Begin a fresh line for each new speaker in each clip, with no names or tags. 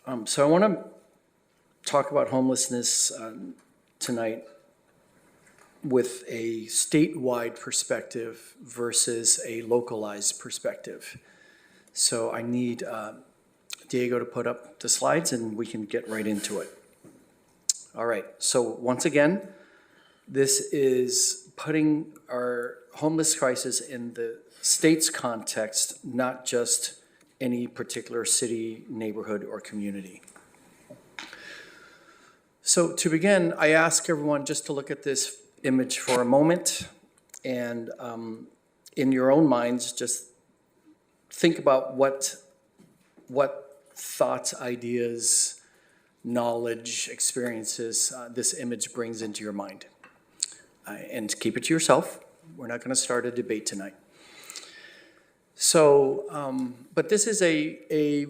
So I want to talk about homelessness tonight with a statewide perspective versus a localized perspective. So I need Diego to put up the slides and we can get right into it. All right, so once again, this is putting our homeless crisis in the state's context, not just any particular city, neighborhood, or community. So to begin, I ask everyone just to look at this image for a moment and in your own minds, just think about what thoughts, ideas, knowledge, experiences this image brings into your mind. And keep it to yourself. We're not going to start a debate tonight. So, but this is a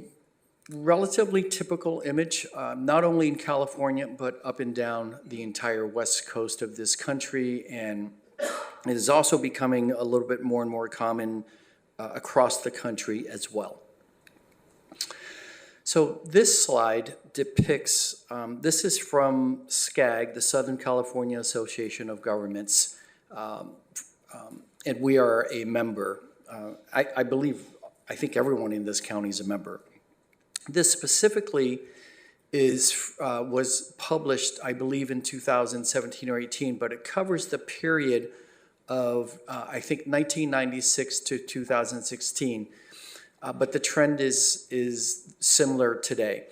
relatively typical image, not only in California, but up and down the entire west coast of this country. And it is also becoming a little bit more and more common across the country as well. So this slide depicts, this is from SCAG, the Southern California Association of Governments, and we are a member. I think everyone in this county is a member. This specifically was published, I believe, in 2017 or 18, but it covers the period of, I think, 1996 to 2016. But the trend is similar today.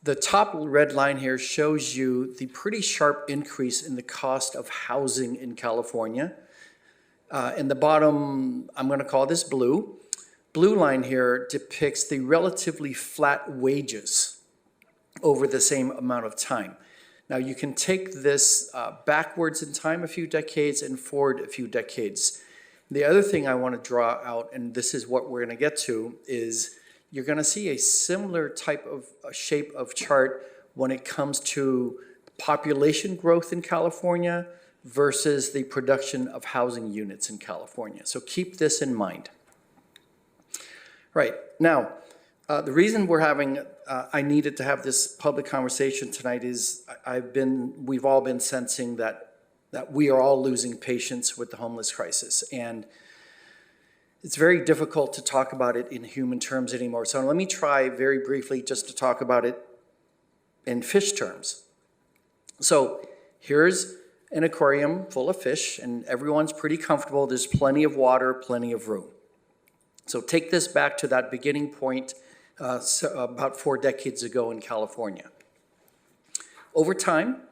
The top red line here shows you the pretty sharp increase in the cost of housing in California. And the bottom, I'm going to call this blue. Blue line here depicts the relatively flat wages over the same amount of time. Now you can take this backwards in time a few decades and forward a few decades. The other thing I want to draw out, and this is what we're going to get to, is you're going to see a similar type of shape of chart when it comes to population growth in California versus the production of housing units in California. So keep this in mind. Right, now, the reason we're having, I needed to have this public conversation tonight is we've all been sensing that we are all losing patience with the homeless crisis. And it's very difficult to talk about it in human terms anymore. So let me try very briefly just to talk about it in fish terms. So here's an aquarium full of fish and everyone's pretty comfortable. There's plenty of water, plenty of room. So take this back to that beginning point about 4 decades ago in California. Over time,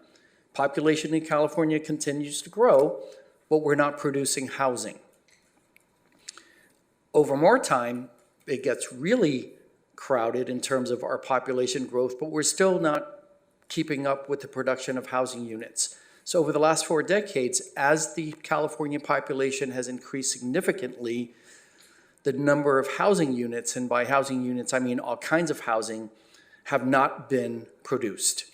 population in California continues to grow, but we're not producing housing. Over more time, it gets really crowded in terms of our population growth, but we're still not keeping up with the production of housing units. So over the last 4 decades, as the California population has increased significantly, the number of housing units, and by housing units I mean all kinds of housing, have not been produced.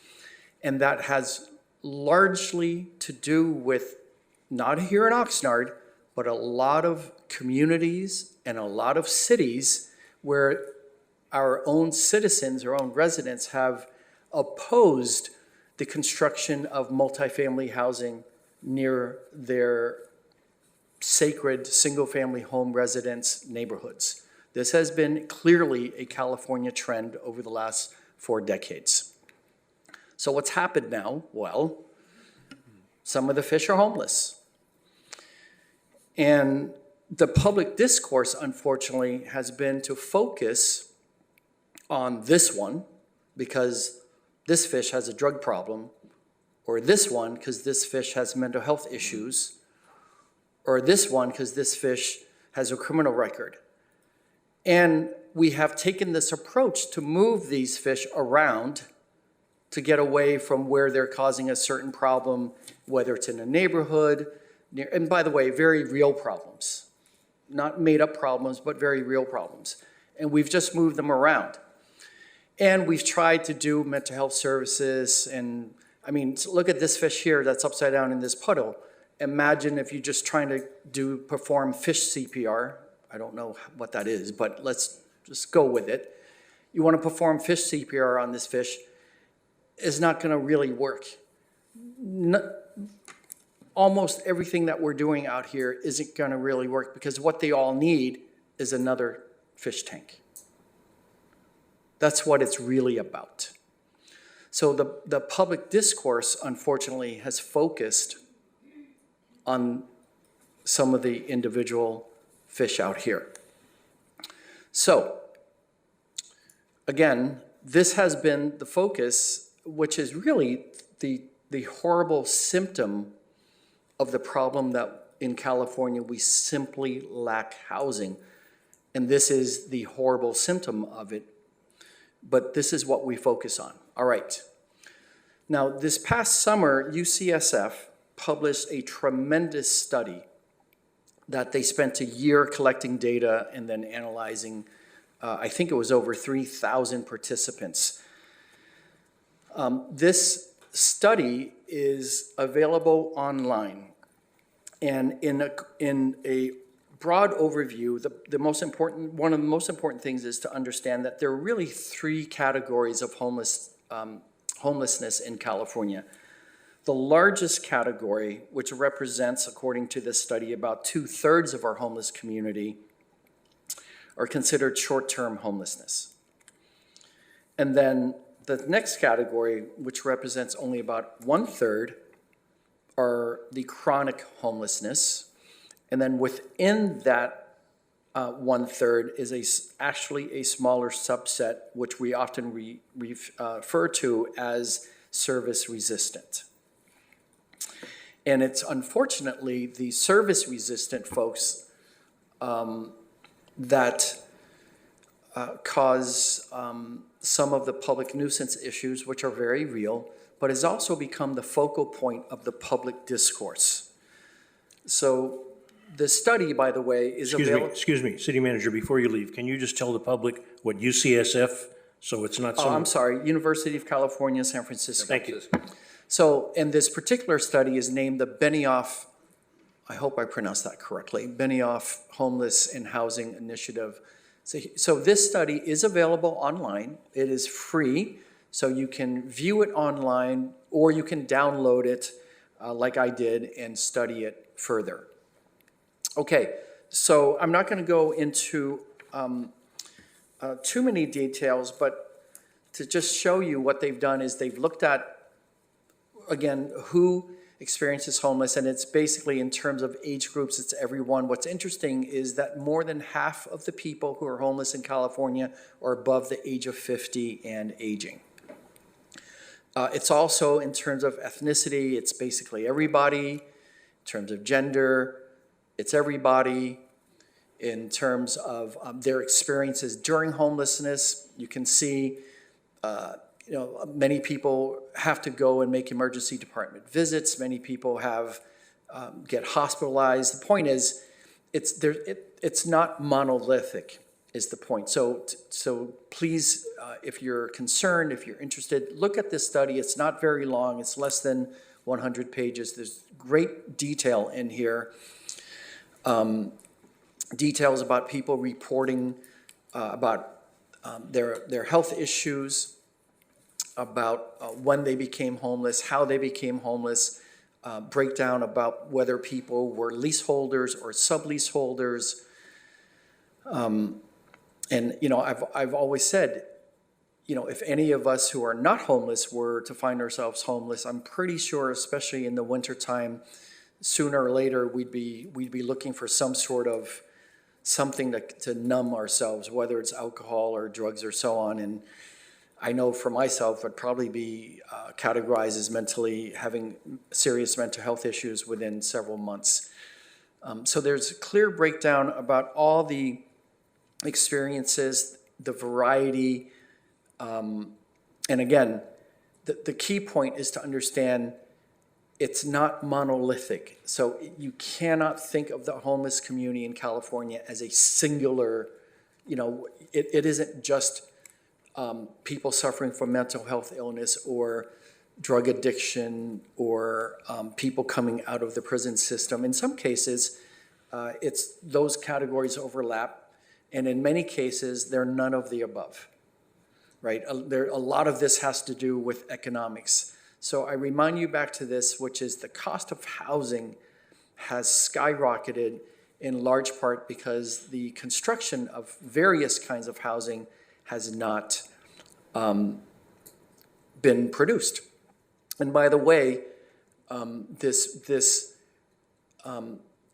And that has largely to do with, not here in Oxnard, but a lot of communities and a lot of cities where our own citizens, our own residents have opposed the construction of multifamily housing near their sacred single-family home residence neighborhoods. This has been clearly a California trend over the last 4 decades. So what's happened now? Well, some of the fish are homeless. And the public discourse, unfortunately, has been to focus on this one because this fish has a drug problem, or this one because this fish has mental health issues, or this one because this fish has a criminal record. And we have taken this approach to move these fish around to get away from where they're causing a certain problem, whether it's in a neighborhood, and by the way, very real problems. Not made up problems, but very real problems. And we've just moved them around. And we've tried to do mental health services, and I mean, look at this fish here that's upside down in this puddle. Imagine if you're just trying to perform fish CPR. I don't know what that is, but let's just go with it. you want to perform fish CPR on this fish, is not going to really work. Almost everything that we're doing out here isn't going to really work because what they all need is another fish tank. That's what it's really about. So the public discourse, unfortunately, has focused on some of the individual fish out here. So, again, this has been the focus, which is really the horrible symptom of the problem that in California we simply lack housing. And this is the horrible symptom of it. But this is what we focus on. All right. Now, this past summer, UCSF published a tremendous study that they spent a year collecting data and then analyzing. I think it was over 3,000 participants. This study is available online. And in a broad overview, one of the most important things is to understand that there are really three categories of homelessness in California. The largest category, which represents, according to this study, about 2/3 of our homeless community, are considered short-term homelessness. And then the next category, which represents only about 1/3, are the chronic homelessness. And then within that 1/3 is actually a smaller subset, which we often refer to as service resistant. And it's unfortunately the service resistant folks that cause some of the public nuisance issues, which are very real, but has also become the focal point of the public discourse. So the study, by the way, is available.
Excuse me, City Manager, before you leave, can you just tell the public what UCSF, so it's not some...
Oh, I'm sorry, University of California, San Francisco.
Thank you.
So, and this particular study is named the Benioff, I hope I pronounced that correctly, Benioff Homeless and Housing Initiative. So this study is available online. It is free, so you can view it online or you can download it like I did and study it further. Okay, so I'm not going to go into too many details, but to just show you what they've done is they've looked at, again, who experiences homeless, and it's basically in terms of age groups, it's everyone. What's interesting is that more than half of the people who are homeless in California are above the age of 50 and aging. It's also in terms of ethnicity, it's basically everybody. In terms of gender, it's everybody. In terms of their experiences during homelessness, you can see many people have to go and make emergency department visits. Many people get hospitalized. The point is, it's not monolithic, is the point. So please, if you're concerned, if you're interested, look at this study. It's not very long. It's less than 100 pages. There's great detail in here. Details about people reporting about their health issues, about when they became homeless, how they became homeless, breakdown about whether people were leaseholders or subleaseholders. And, I've always said, if any of us who are not homeless were to find ourselves homeless, I'm pretty sure, especially in the wintertime, sooner or later we'd be looking for some sort of something to numb ourselves, whether it's alcohol or drugs or so on. And I know for myself, I'd probably be categorized as having serious mental health issues within several months. So there's a clear breakdown about all the experiences, the variety. And again, the key point is to understand it's not monolithic. So you cannot think of the homeless community in California as a singular, it isn't just people suffering from mental health illness or drug addiction or people coming out of the prison system. In some cases, those categories overlap, and in many cases, they're none of the above. right? A lot of this has to do with economics. So I remind you back to this, which is the cost of housing has skyrocketed in large part because the construction of various kinds of housing has not been produced. And by the way,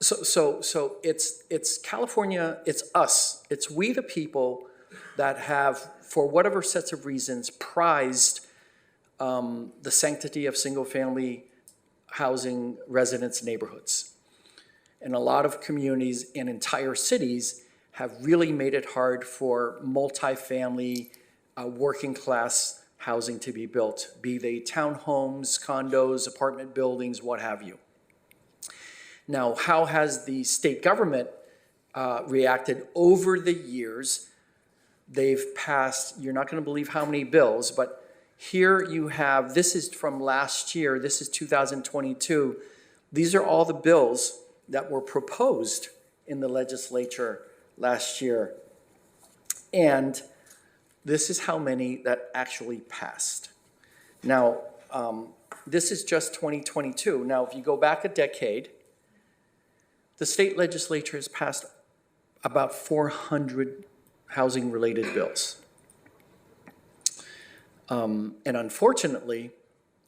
so it's California, it's us, it's we the people that have, for whatever sets of reasons, prized the sanctity of single-family housing residence neighborhoods. And a lot of communities and entire cities have really made it hard for multifamily, working-class housing to be built, be they townhomes, condos, apartment buildings, what have you. Now, how has the state government reacted over the years? They've passed, you're not going to believe how many bills, but here you have, this is from last year, this is 2022. These are all the bills that were proposed in the legislature last year. And this is how many that actually passed. Now, this is just 2022. Now, if you go back a decade, the state legislature has passed about 400 housing-related bills. And unfortunately,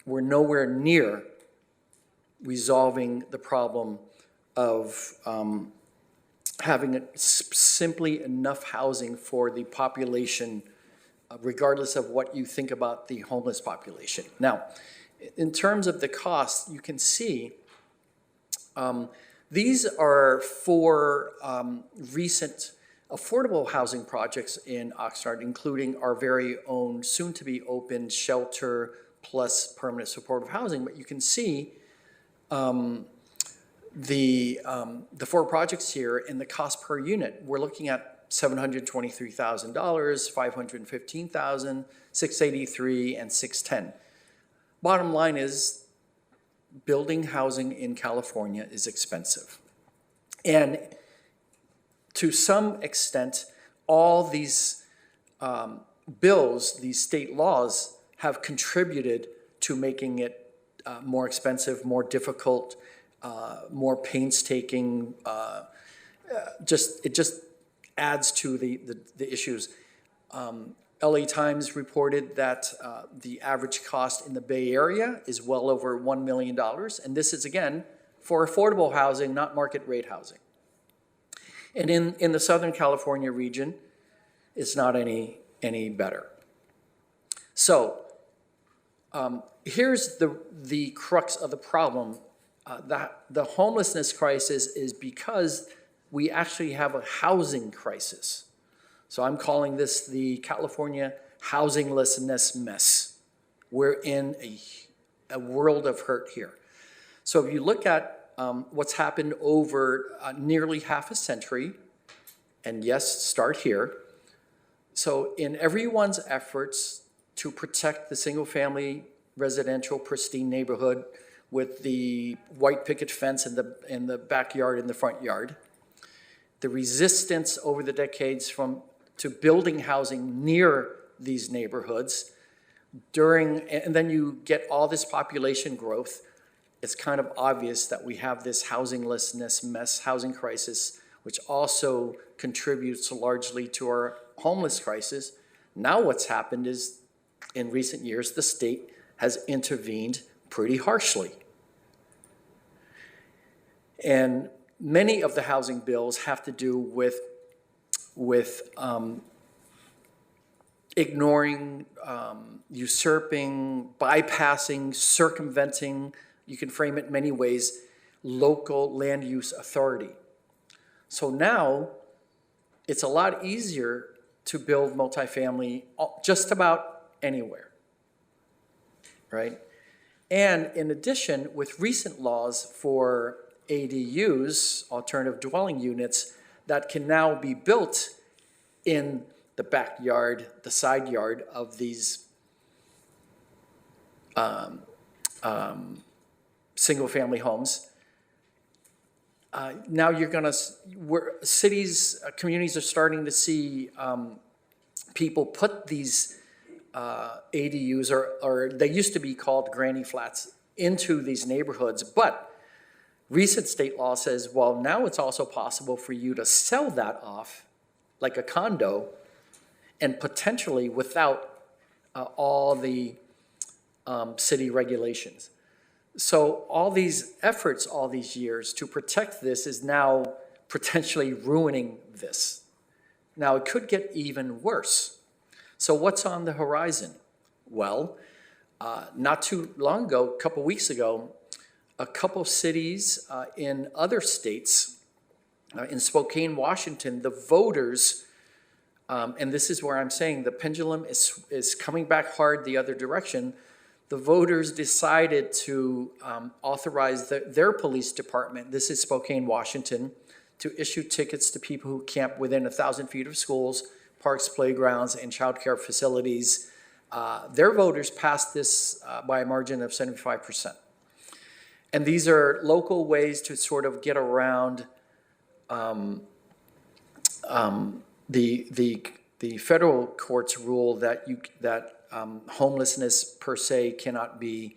we're nowhere near resolving the problem of having simply enough housing for the population, regardless of what you think about the homeless population. Now, in terms of the cost, you can see these are four recent affordable housing projects in Oxnard, including our very own soon-to-be-open shelter plus permanent supportive housing. But you can see the four projects here and the cost per unit. We're looking at $723,000, $515,000, $683,000, and $610,000. Bottom line is, building housing in California is expensive. And to some extent, all these bills, these state laws, have contributed to making it more expensive, more difficult, more painstaking. It just adds to the issues. LA Times reported that the average cost in the Bay Area is well over $1 million. And this is, again, for affordable housing, not market rate housing. And in the Southern California region, it's not any better. So here's the crux of the problem. The homelessness crisis is because we actually have a housing crisis. So I'm calling this the California housinglessness mess. We're in a world of hurt here. So if you look at what's happened over nearly half a century, and yes, start here. So in everyone's efforts to protect the single-family residential pristine neighborhood with the white picket fence in the backyard and the front yard, the resistance over the decades to building housing near these neighborhoods and then you get all this population growth, it's kind of obvious that we have this housinglessness mess, housing crisis, which also contributes largely to our homeless crisis. Now what's happened is, in recent years, the state has intervened pretty harshly. And many of the housing bills have to do with ignoring, usurping, bypassing, circumventing, you can frame it many ways, local land use authority. So now it's a lot easier to build multifamily just about anywhere, right? And in addition, with recent laws for ADUs, alternative dwelling units, that can now be built in the backyard, the side yard of these single-family homes. Now you're going to, cities, communities are starting to see people put these ADUs, or they used to be called granny flats, into these neighborhoods. But recent state law says, well, now it's also possible for you to sell that off like a condo, and potentially without all the city regulations. So all these efforts all these years to protect this is now potentially ruining this. Now, it could get even worse. So what's on the horizon? Well, not too long ago, a couple weeks ago, a couple cities in other states, in Spokane, Washington, the voters, and this is where I'm saying the pendulum is coming back hard the other direction. The voters decided to authorize their police department, this is Spokane, Washington, to issue tickets to people who camp within 1,000 feet of schools, parks, playgrounds, and childcare facilities. Their voters passed this by a margin of 75%. And these are local ways to sort of get around the federal court's rule that homelessness per se cannot be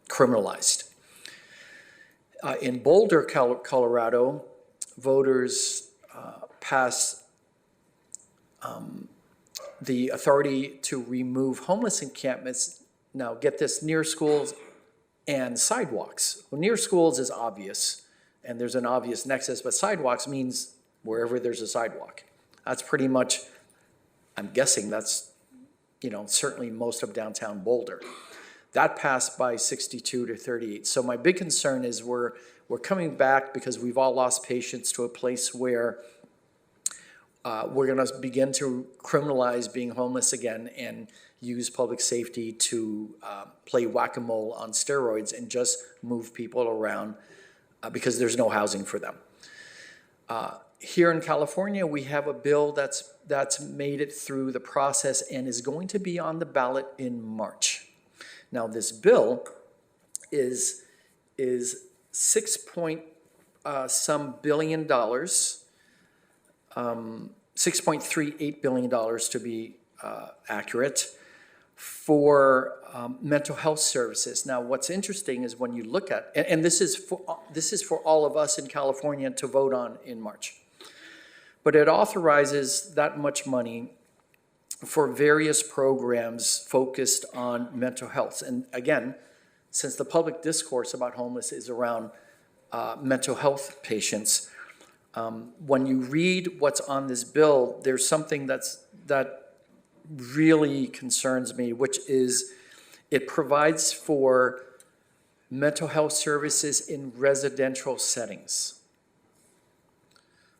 criminalized. In Boulder, Colorado, voters passed the authority to remove homeless encampments, now get this, near schools and sidewalks. Well, near schools is obvious, and there's an obvious nexus, but sidewalks means wherever there's a sidewalk. That's pretty much, I'm guessing that's, certainly most of downtown Boulder. That passed by 62 to 38. So my big concern is we're coming back, because we've all lost patience, to a place where we're going to begin to criminalize being homeless again and use public safety to play whack-a-mole on steroids and just move people around because there's no housing for them. Here in California, we have a bill that's made it through the process and is going to be on the ballot in March. Now, this bill is some billion dollars, $6.38 billion to be accurate, for mental health services. Now, what's interesting is when you look at, and this is for all of us in California to vote on in March, but it authorizes that much money for various programs focused on mental health. And again, since the public discourse about homeless is around mental health patients, when you read what's on this bill, there's something that really concerns me, which is it provides for mental health services in residential settings.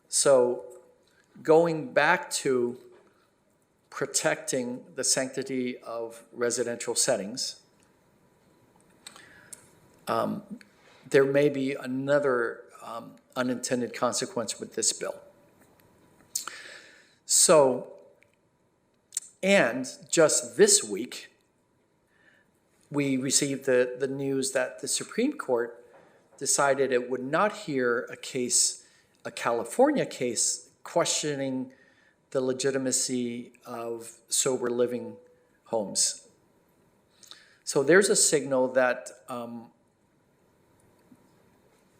So going back to protecting the sanctity of residential settings, there may be another unintended consequence with this bill. So, and just this week, we received the news that the Supreme Court decided it would not hear a California case questioning the legitimacy of sober living homes. So there's a signal that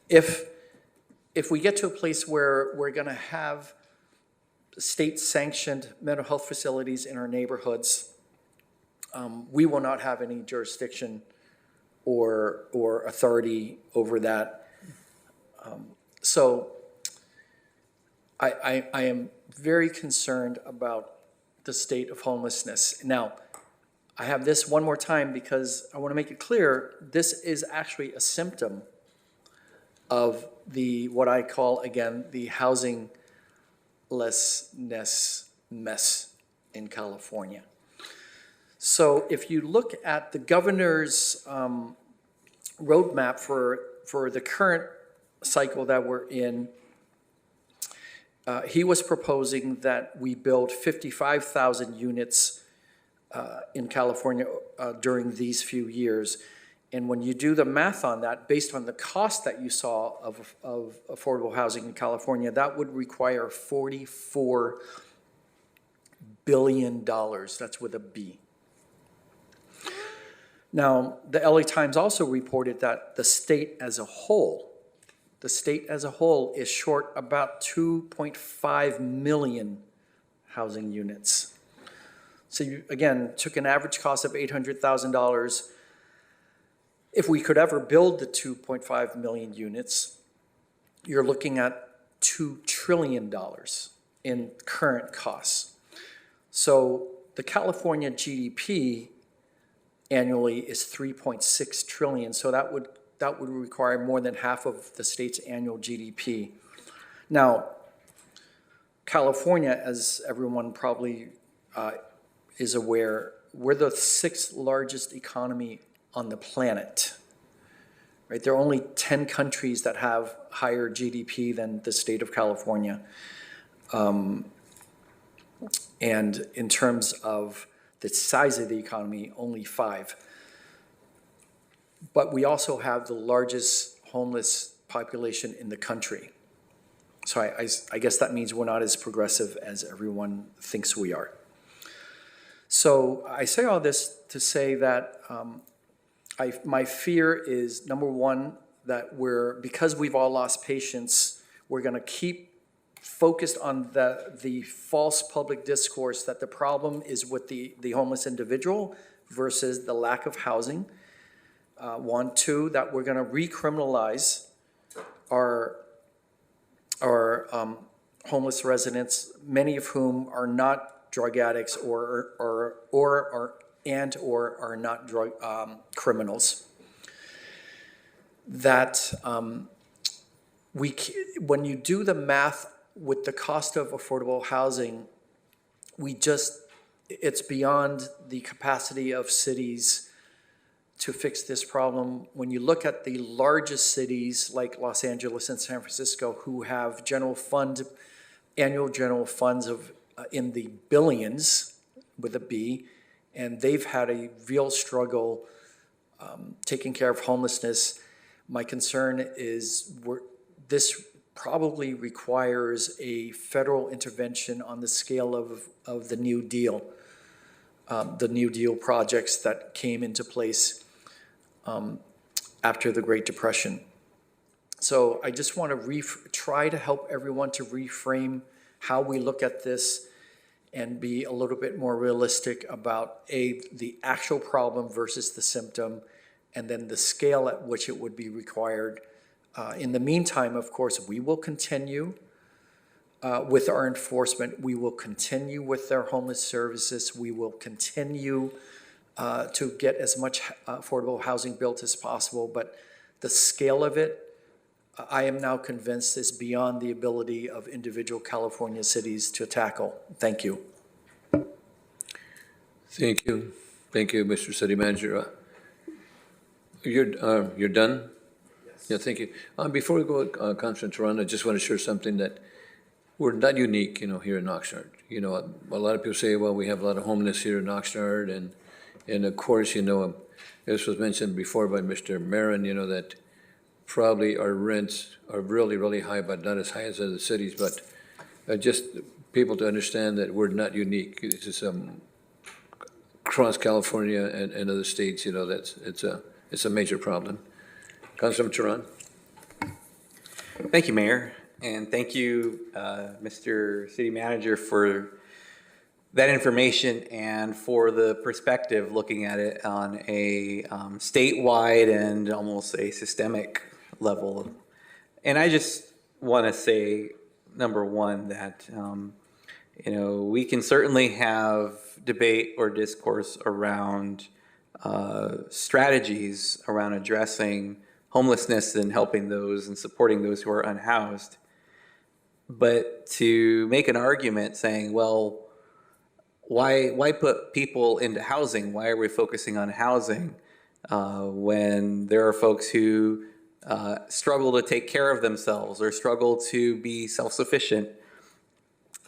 if we get to a place where we're going to have state-sanctioned mental health facilities in our neighborhoods, we will not have any jurisdiction or authority over that. So I am very concerned about the state of homelessness. Now, I have this one more time because I want to make it clear, this is actually a symptom of what I call, again, the housinglessness mess in California. So if you look at the governor's roadmap for the current cycle that we're in, he was proposing that we build 55,000 units in California during these few years. And when you do the math on that, based on the cost that you saw of affordable housing in California, that would require $44 billion. That's with a B. Now, the LA Times also reported that the state as a whole is short about 2.5 million housing units. So you, again, took an average cost of $800,000. If we could ever build the 2.5 million units, you're looking at $2 trillion in current costs. So the California GDP annually is 3.6 trillion. So that would require more than half of the state's annual GDP. Now, California, as everyone probably is aware, we're the 6th largest economy on the planet. Right? There are only 10 countries that have higher GDP than the state of California. And in terms of the size of the economy, only 5. But we also have the largest homeless population in the country. So I guess that means we're not as progressive as everyone thinks we are. So I say all this to say that my fear is, number one, that because we've all lost patience, we're going to keep focused on the false public discourse that the problem is with the homeless individual versus the lack of housing. One, two, that we're going to recriminalize our homeless residents, many of whom are not drug addicts or are not drug criminals. That when you do the math with the cost of affordable housing, it's beyond the capacity of cities to fix this problem. When you look at the largest cities like Los Angeles and San Francisco, who have annual general funds of in the billions with a B, and they've had a real struggle taking care of homelessness. My concern is this probably requires a federal intervention on the scale of the New Deal projects that came into place after the Great Depression. So I just want to try to help everyone to reframe how we look at this and be a little bit more realistic about the actual problem versus the symptom, and then the scale at which it would be required. In the meantime, of course, we will continue with our enforcement. We will continue with our homeless services. We will continue to get as much affordable housing built as possible. But the scale of it, I am now convinced, is beyond the ability of individual California cities to tackle. Thank you.
Thank you. Thank you, Mr. City Manager. You're done? Yes. Yeah, thank you. Before we go, Councilman Teran, I just want to share something that we're not unique, here in Oxnard. A lot of people say, well, we have a lot of homeless here in Oxnard, and of course, this was mentioned before by Mr. Marin, that probably our rents are really, really high, but not as high as other cities. But just people to understand that we're not unique. It's just across California and other states, it's a major problem. Councilman Teran.
Thank you, Mayor, and thank you, Mr. City Manager, for that information and for the perspective looking at it on a statewide and almost a systemic level. And I just want to say, number one, that we can certainly have debate or discourse around strategies around addressing homelessness and helping those and supporting those who are unhoused. But to make an argument saying, well, why put people into housing? Why are we focusing on housing when there are folks who struggle to take care of themselves or struggle to be self-sufficient?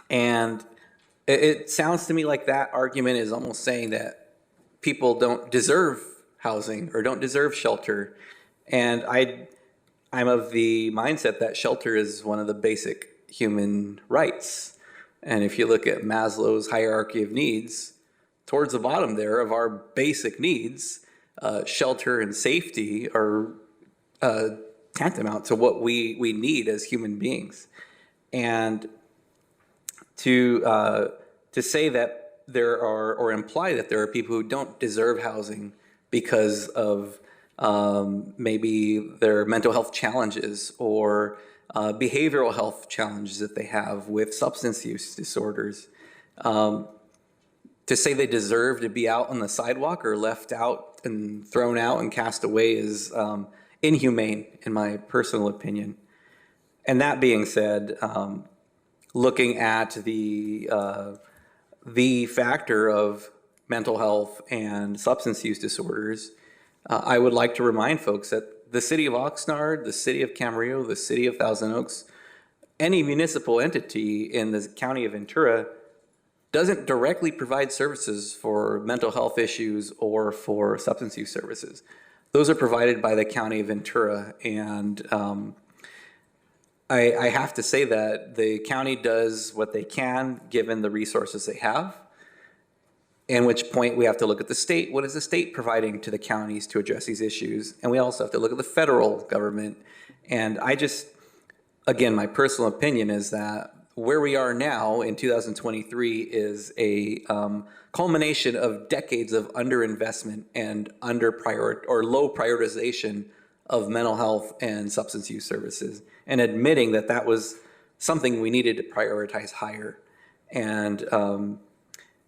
And it sounds to me like that argument is almost saying that people don't deserve housing or don't deserve shelter. And I'm of the mindset that shelter is one of the basic human rights. And if you look at Maslow's hierarchy of needs, towards the bottom there of our basic needs, shelter and safety are tantamount to what we need as human beings. And to say that there are, or imply that there are people who don't deserve housing because of maybe their mental health challenges or behavioral health challenges that they have with substance use disorders, to say they deserve to be out on the sidewalk or left out and thrown out and cast away is inhumane, in my personal opinion. And that being said, looking at the factor of mental health and substance use disorders, I would like to remind folks that the city of Oxnard, the city of Camarillo, the city of Thousand Oaks, any municipal entity in the county of Ventura doesn't directly provide services for mental health issues or for substance use services. Those are provided by the county of Ventura, and I have to say that the county does what they can given the resources they have, in which point we have to look at the state. What is the state providing to the counties to address these issues? And we also have to look at the federal government. And I just, again, my personal opinion is that where we are now in 2023 is a culmination of decades of underinvestment and low prioritization of mental health and substance use services, and admitting that that was something we needed to prioritize higher. And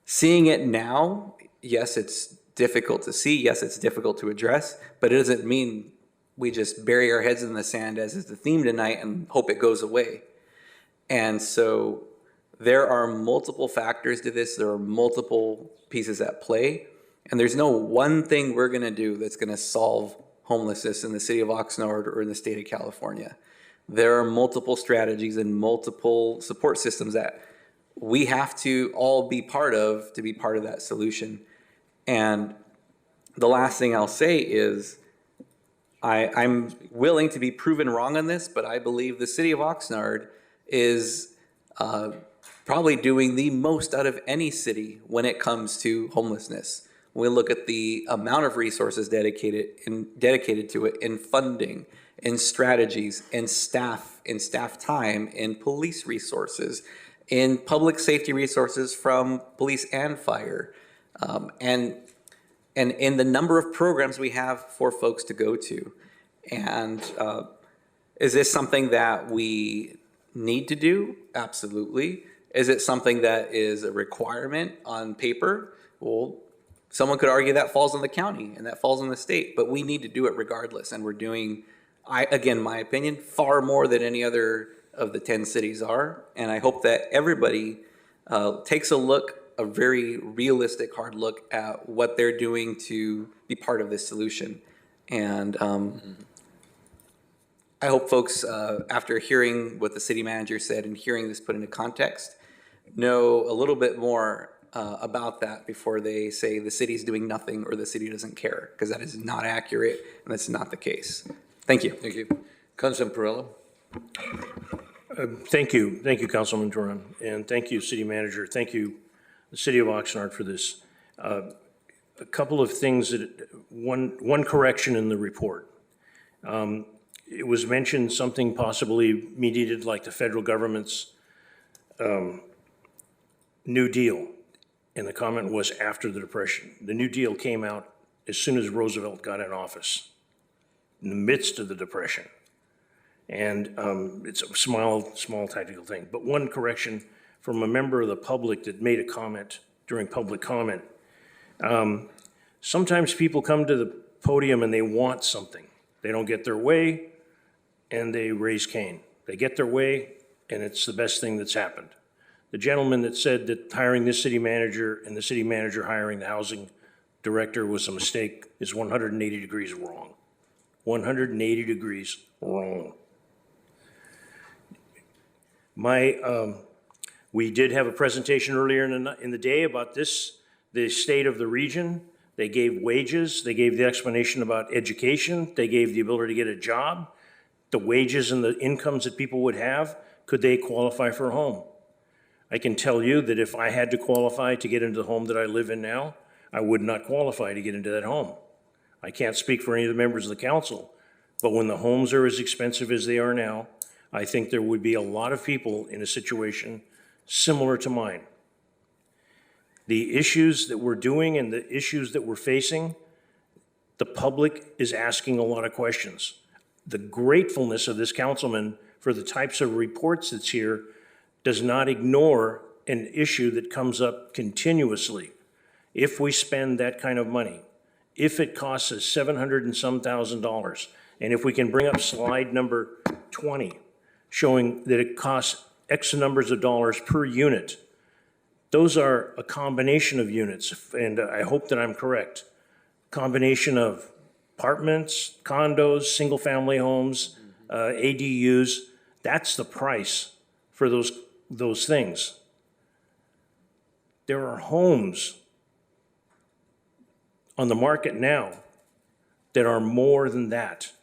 seeing it now, yes, it's difficult to see, yes, it's difficult to address, but it doesn't mean we just bury our heads in the sand, as is the theme tonight, and hope it goes away. And so there are multiple factors to this. There are multiple pieces at play. And there's no one thing we're going to do that's going to solve homelessness in the city of Oxnard or in the state of California. There are multiple strategies and multiple support systems that we have to all be part of to be part of that solution. And the last thing I'll say is I'm willing to be proven wrong on this, but I believe the city of Oxnard is probably doing the most out of any city when it comes to homelessness. We look at the amount of resources dedicated to it in funding, in strategies, in staff time, in police resources, in public safety resources from police and fire, and in the number of programs we have for folks to go to. And is this something that we need to do? Absolutely. Is it something that is a requirement on paper? Well, someone could argue that falls on the county and that falls on the state, but we need to do it regardless. And we're doing, again, my opinion, far more than any other of the 10 cities are. And I hope that everybody takes a very realistic, hard look at what they're doing to be part of this solution. And I hope folks, after hearing what the city manager said and hearing this put into context, know a little bit more about that before they say the city's doing nothing or the city doesn't care, because that is not accurate and that's not the case. Thank you.
Thank you. Councilman Perrello?
Thank you, Councilman Duran, and thank you, City Manager. Thank you, the City of Oxnard, for this. A couple of things one correction in the report. It was mentioned something possibly needed like the federal government's New Deal, and the comment was after the Depression. The New Deal came out as soon as Roosevelt got in office, in the midst of the Depression. And it's a small technical thing. But one correction from a member of the public that made a comment during public comment. Sometimes people come to the podium and they want something. They don't get their way and they raise Cain. They get their way and it's the best thing that's happened. The gentleman that said that hiring this city manager and the city manager hiring the housing director was a mistake is 180 degrees wrong. 180 degrees wrong. We did have a presentation earlier in the day about the state of the region. They gave wages, they gave the explanation about education, they gave the ability to get a job, the wages and the incomes that people would have, could they qualify for a home? I can tell you that if I had to qualify to get into the home that I live in now, I would not qualify to get into that home. I can't speak for any of the members of the council, but when the homes are as expensive as they are now, I think there would be a lot of people in a situation similar to mine. The issues that we're doing and the issues that we're facing, the public is asking a lot of questions. The gratefulness of this councilman for the types of reports that's here does not ignore an issue that comes up continuously. If we spend that kind of money, if it costs us $700 and some thousand, and if we can bring up slide number 20, showing that it costs X numbers of dollars per unit, those are a combination of units, and I hope that I'm correct. Combination of apartments, condos, single-family homes, ADUs, that's the price for those things. There are homes on the market now that are more than that.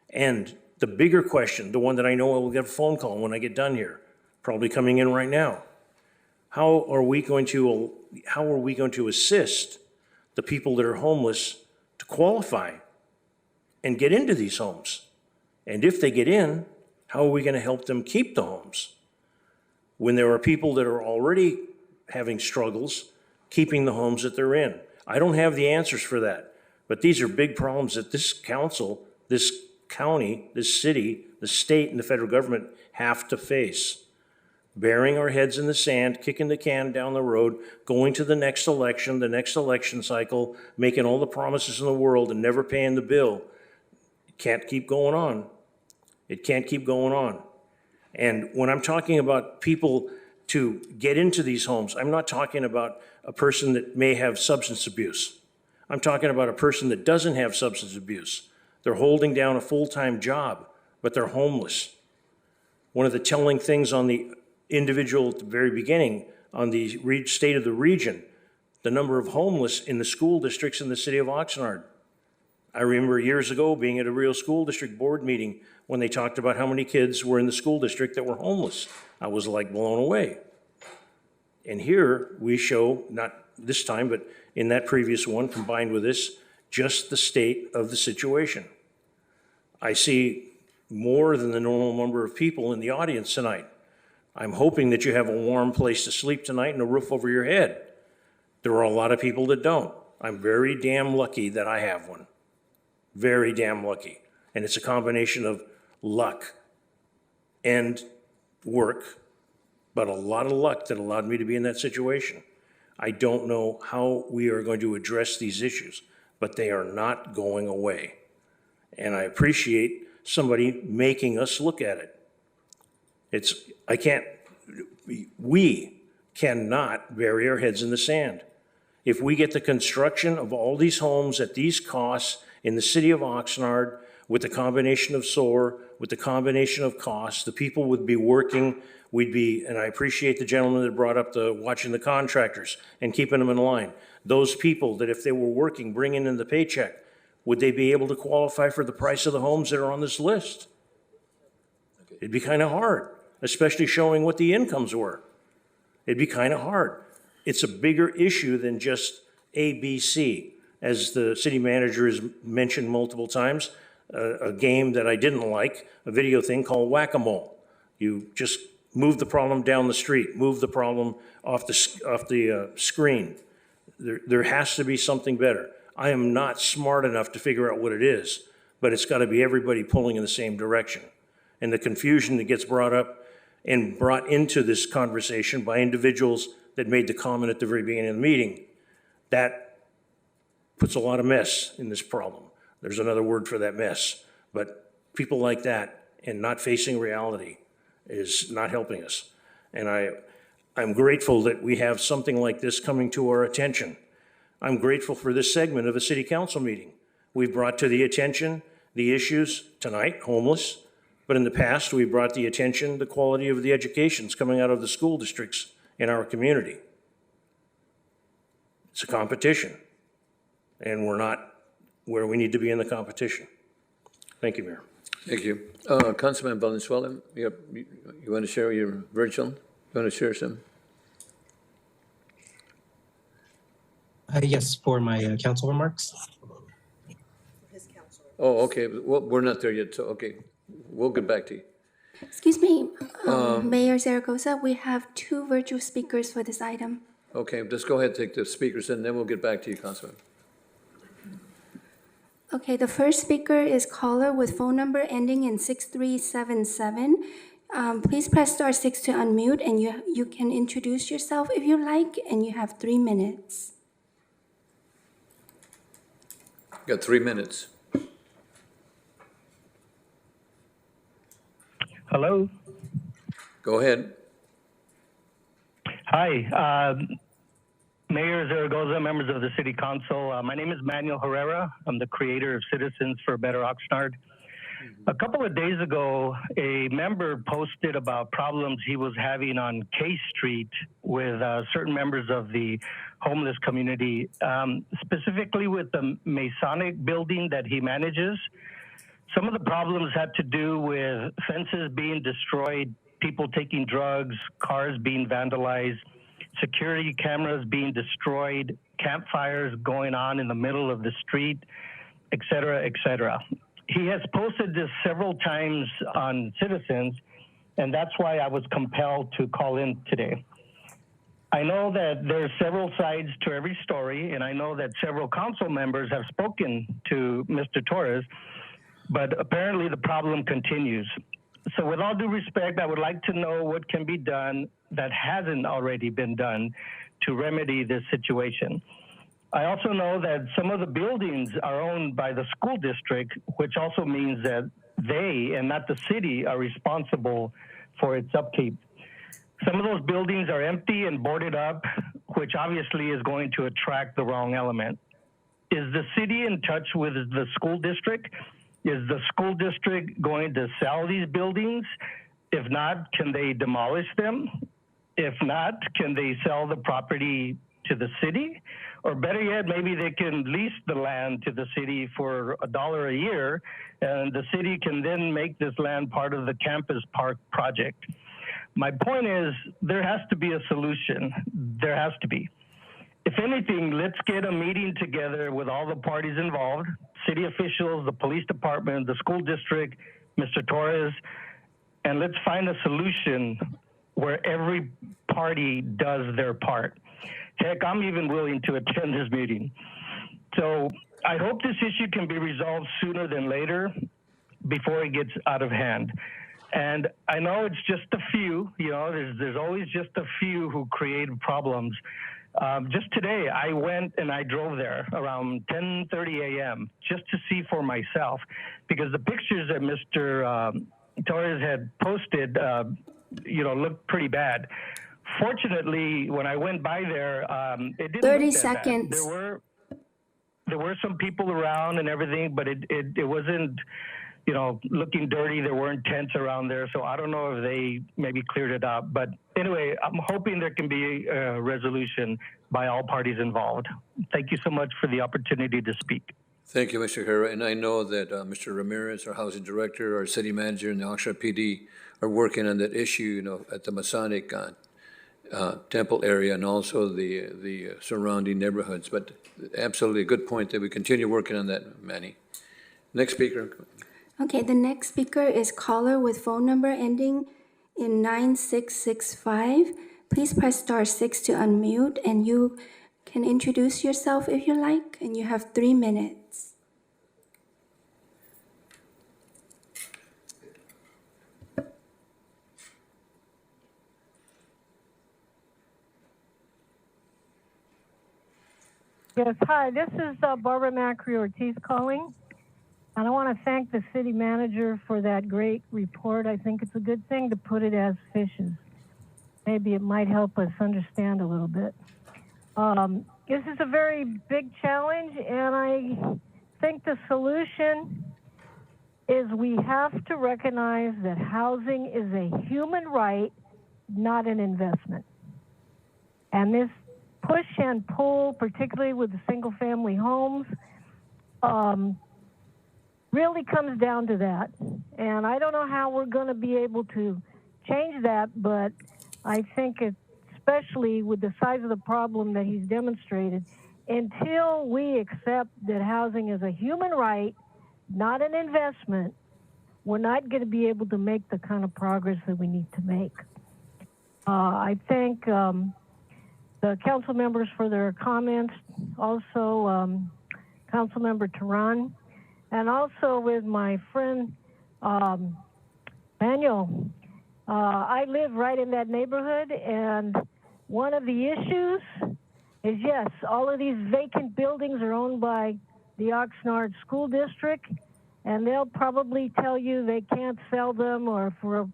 And the bigger question, the one that I know I will get a phone call when I get done here, probably coming in right now, how are we going to assist the people that are homeless to qualify and get into these homes? And if they get in, how are we going to help them keep the homes? When there are people that are already having struggles keeping the homes that they're in. I don't have the answers for that, but these are big problems that this council, this county, this city, the state, and the federal government have to face. Burying our heads in the sand, kicking the can down the road, going to the next election cycle, making all the promises in the world and never paying the bill. It can't keep going on. It can't keep going on. And when I'm talking about people to get into these homes, I'm not talking about a person that may have substance abuse. I'm talking about a person that doesn't have substance abuse. They're holding down a full-time job, but they're homeless. One of the telling things on the individual at the very beginning, on the state of the region, the number of homeless in the school districts in the city of Oxnard. I remember years ago being at a real school district board meeting when they talked about how many kids were in the school district that were homeless. I was like blown away. And here we show, not this time, but in that previous one combined with this, just the state of the situation. I see more than the normal number of people in the audience tonight. I'm hoping that you have a warm place to sleep tonight and a roof over your head. There are a lot of people that don't. I'm very damn lucky that I have one. Very damn lucky. And it's a combination of luck and work, but a lot of luck that allowed me to be in that situation. I don't know how we are going to address these issues, but they are not going away. And I appreciate somebody making us look at it. We cannot bury our heads in the sand. If we get the construction of all these homes at these costs in the city of Oxnard, with the combination of SOAR, with the combination of costs, the people would be working, and I appreciate the gentleman that brought up watching the contractors and keeping them in line. Those people that if they were working, bringing in the paycheck, would they be able to qualify for the price of the homes that are on this list? It'd be kind of hard, especially showing what the incomes were. It'd be kind of hard. It's a bigger issue than just ABC. As the city manager has mentioned multiple times, a game that I didn't like, a video thing called whack-a-mole. You just move the problem down the street, move the problem off the screen. There has to be something better. I am not smart enough to figure out what it is, but it's got to be everybody pulling in the same direction. And the confusion that gets brought up and brought into this conversation by individuals that made the comment at the very beginning of the meeting, that puts a lot of mess in this problem. There's another word for that mess. But people like that and not facing reality is not helping us. And I'm grateful that we have something like this coming to our attention. I'm grateful for this segment of a city council meeting. We've brought to the attention the issues tonight, homeless, but in the past we've brought the attention the quality of the educations coming out of the school districts in our community. It's a competition, and we're not where we need to be in the competition. Thank you, Mayor.
Thank you. Councilman Valenzuela, you want to share your virtual? You want to share some?
Yes, for my council remarks.
Oh, okay, well, we're not there yet, so, okay, we'll get back to you.
Excuse me, Mayor Zaragoza, we have 2 virtual speakers for this item.
Okay, just go ahead, take the speakers, and then we'll get back to you, Councilman.
Okay, the first speaker is caller with phone number ending in 6377. Please press *6 to unmute, and you can introduce yourself if you like, and you have 3 minutes.
Got 3 minutes.
Hello.
Go ahead.
Hi, Mayor Zaragoza, members of the City Council. My name is Manuel Herrera. I'm the creator of Citizens for a Better Oxnard. A couple of days ago, a member posted about problems he was having on K Street with certain members of the homeless community, specifically with the Masonic building that he manages. Some of the problems had to do with fences being destroyed, people taking drugs, cars being vandalized, security cameras being destroyed, campfires going on in the middle of the street, et cetera, et cetera. He has posted this several times on Citizens, and that's why I was compelled to call in today. I know that there's several sides to every story, and I know that several council members have spoken to Mr. Torres, but apparently the problem continues. So with all due respect, I would like to know what can be done that hasn't already been done to remedy this situation. I also know that some of the buildings are owned by the school district, which also means that they and not the city are responsible for its upkeep. Some of those buildings are empty and boarded up, which obviously is going to attract the wrong element. Is the city in touch with the school district? Is the school district going to sell these buildings? If not, can they demolish them? If not, can they sell the property to the city? Or better yet, maybe they can lease the land to the city for $1 a year, and the city can then make this land part of the campus park project. My point is, there has to be a solution. There has to be. If anything, let's get a meeting together with all the parties involved, city officials, the police department, the school district, Mr. Torres, and let's find a solution where every party does their part. Heck, I'm even willing to attend this meeting. So I hope this issue can be resolved sooner than later before it gets out of hand. And I know it's just a few, you know, there's always just a few who create problems. Just today, I went and I drove there around 10:30 a.m. just to see for myself, because the pictures that Mr. Torres had posted, you know, looked pretty bad. Fortunately, when I went by there, it didn't
30
look that
seconds.
bad. There were some people around and everything, but it wasn't, you know, looking dirty. There weren't tents around there, so I don't know if they maybe cleared it up. But anyway, I'm hoping there can be a resolution by all parties involved. Thank you so much for the opportunity to speak.
Thank you, Mr. Herrera. And I know that Mr. Ramirez, our housing director, our city manager, and the Oxnard PD are working on that issue, you know, at the Masonic Temple area and also the surrounding neighborhoods. But absolutely a good point that we continue working on that, Manny. Next speaker.
Okay, the next speaker is caller with phone number ending in 9665. Please press *6 to unmute, and you can introduce yourself if you like, and you have 3 minutes.
Yes, hi, this is Barbara Macri-Ortiz calling. And I want to thank the city manager for that great report. I think it's a good thing to put it as fishes. Maybe it might help us understand a little bit. This is a very big challenge, and I think the solution is we have to recognize that housing is a human right, not an investment. And this push and pull, particularly with the single-family homes, really comes down to that. And I don't know how we're going to be able to change that, but I think especially with the size of the problem that he's demonstrated, until we accept that housing is a human right, not an investment, we're not going to be able to make the kind of progress that we need to make. I thank the council members for their comments, also Council Member Tehran, and also with my friend Manuel. I live right in that neighborhood, and one of the issues is, yes, all of these vacant buildings are owned by the Oxnard School District, and they'll probably tell you they can't sell them or for a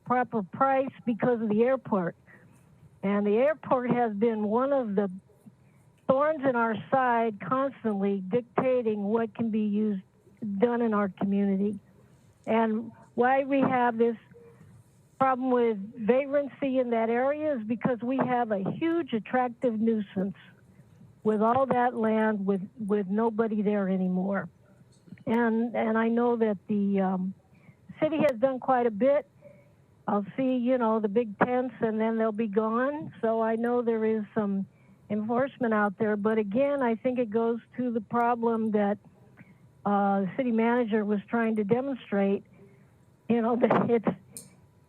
proper price because of the airport. And the airport has been one of the thorns in our side, constantly dictating what can be done in our community. And why we have this problem with vagrancy in that area is because we have a huge attractive nuisance with all that land with nobody there anymore. And I know that the city has done quite a bit. I'll see, you know, the big tents and then they'll be gone. So I know there is some enforcement out there. But again, I think it goes to the problem that the city manager was trying to demonstrate. You know, that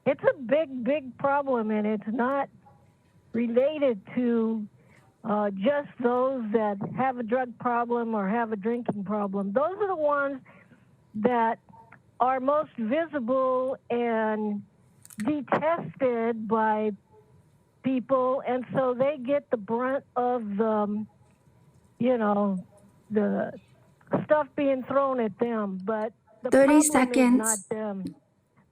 it's a big problem, and it's not related to just those that have a drug problem or have a drinking problem. Those are the ones that are most visible and detested by people, and so they get the brunt of the, you know, the stuff being thrown at them. But the
30
problem
seconds.
is not them.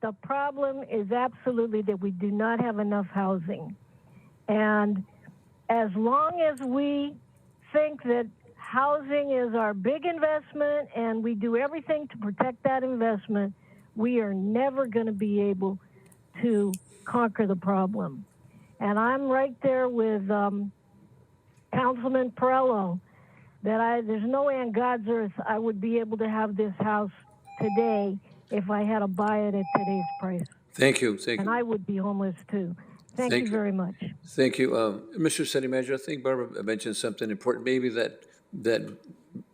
The problem is absolutely that we do not have enough housing. And as long as we think that housing is our big investment and we do everything to protect that investment, we are never going to be able to conquer the problem. And I'm right there with Councilman Perello, that there's no way on God's earth I would be able to have this house today if I had to buy it at today's price.
Thank you, thank
And
you.
I would be homeless too. Thank you very much.
Thank you. Mr. City Manager, I think Barbara mentioned something important, maybe that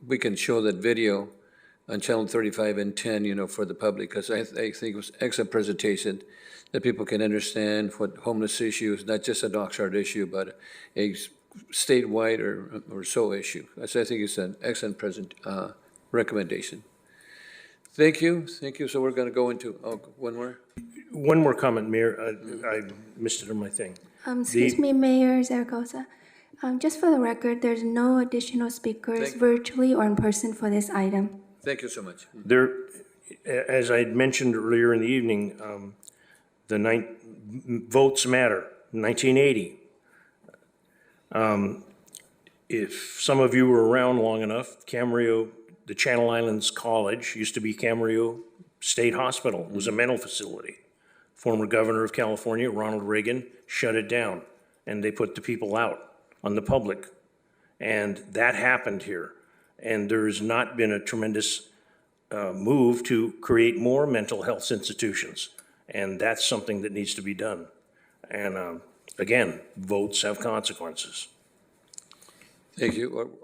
we can show that video on Channel 35 and 10, you know, for the public, because I think it was excellent presentation that people can understand what homeless issue is, not just an Oxnard issue, but a statewide or so issue. So I think it's an excellent recommendation. Thank you, thank you. So we're going to go into, one more?
One more comment, Mayor. I missed it on my thing.
Excuse me, Mayor Zaragoza. Just for the record, there's no additional speakers virtually or in person for this item.
Thank you so much.
There, as I had mentioned earlier in the evening, votes matter, 1980. If some of you were around long enough, Camarillo, the Channel Islands College used to be Camarillo State Hospital. It was a mental facility. Former governor of California, Ronald Reagan, shut it down, and they put the people out on the public. And that happened here. And there's not been a tremendous move to create more mental health institutions. And that's something that needs to be done. And again, votes have consequences.
Thank you.